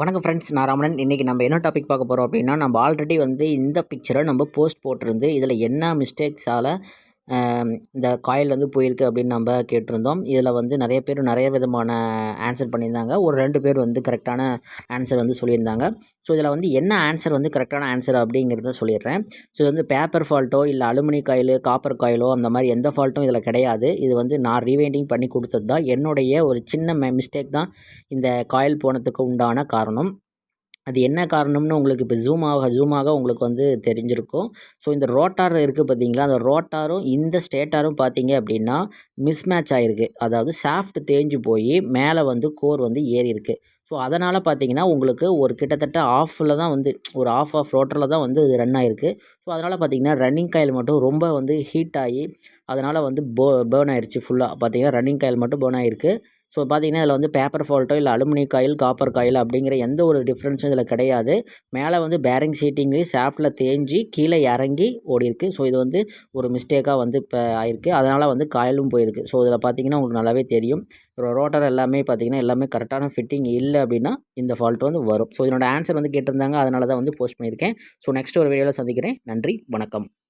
வணக்கம் ஃப்ரெண்ட்ஸ், நான் ராமனன். இன்றைக்கி நம்ம என்ன டாபிக் பார்க்க போகிறோம் அப்படின்னா, நம்ம ஆல்ரெடி இந்த பிக்சரை நம்ம போஸ்ட் போட்டிருந்து இதில் என்ன மிஸ்டேக்ஸால் இந்த காயில் போயிருக்கு அப்படின்னு நம்ம கேட்டிருந்தோம். இதில் நிறைய பேர் நிறைய விதமான ஆன்சர் பண்ணியிருந்தாங்க. ஒரு 2 பேர் கரெக்டான ஆன்சர் சொல்லியிருந்தாங்க. ஸோ இதில் என்ன ஆன்சர் கரெக்டான ஆன்சர் அப்படிங்கிறத சொல்லிடுறேன். ஸோ இது பேப்பர் ஃபால்ட்டோ இல்லை அலுமினி காயில், காப்பர் காயிலோ அந்த மாதிரி எந்த ஃபால்ட்டும் இதில் கிடையாது. இது நான் ரீவைண்டிங் பண்ணி கொடுத்தது தான். என்னுடைய ஒரு சின்ன மிஸ்டேக் தான் இந்த காயில் போனதுக்கு உண்டான காரணம். அது என்ன காரணம்னு உங்களுக்கு இப்போ ஜூம் ஆக உங்களுக்கு தெரிஞ்சிருக்கும். ஸோ இந்த ரோட்டார் இருக்குது பார்த்தீங்களா, அந்த ரோட்டாரும் இந்த ஸ்டேட்டாரும் பார்த்தீங்க அப்படின்னா மிஸ்மேட்ச் ஆகிருக்கு. அதாவது ஷாஃப்ட் தேஞ்சு போய் மேலே கோர் ஏறி இருக்குது. ஸோ அதனால் பார்த்தீங்கன்னா உங்களுக்கு ஒரு கிட்டத்தட்ட ஆஃபில் தான் ஒரு ஆஃப் ரோட்டரில் தான் இது ரன் ஆகிருக்கு. ஸோ அதனால் பார்த்தீங்கன்னா ரன்னிங் காயில் மட்டும் ரொம்ப ஹீட் ஆகி அதனால் பேர்ன் ஆயிடுச்சு. ஃபுல்லாக பார்த்தீங்கன்னா ரன்னிங் காயில் மட்டும் பேர்ன் ஆகிருக்கு. ஸோ பார்த்தீங்கன்னா இதில் பேப்பர் ஃபால்ட்டோ இல்லை அலுமினி காயில், காப்பர் காயில் அப்படிங்கிற எந்த ஒரு டிஃப்ரென்ஸும் இதில் கிடையாது. மேலே பேரிங் சீட்டிங்லேயும் ஷாஃப்ட்டில் தேஞ்சி கீழே இறங்கி ஓடிருக்கு. ஸோ இது ஒரு மிஸ்டேக்காக இப்போ ஆயிருக்கு. அதனால் காயிலும் போயிருக்கு. ஸோ இதில் பார்த்தீங்கன்னா உங்களுக்கு நல்லாவே தெரியும். ரோட்டர் எல்லாமே பார்த்தீங்கன்னா எல்லாமே கரெக்டான ஃபிட்டிங் இல்லை அப்படின்னா இந்த ஃபால்ட் வரும். ஸோ இதனோட ஆன்சர் கேட்டிருந்தாங்க. அதனால தான் போஸ்ட் பண்ணியிருக்கேன். ஸோ நெக்ஸ்ட் ஒரு வீடியோவில் சந்திக்கிறேன். நன்றி, வணக்கம்.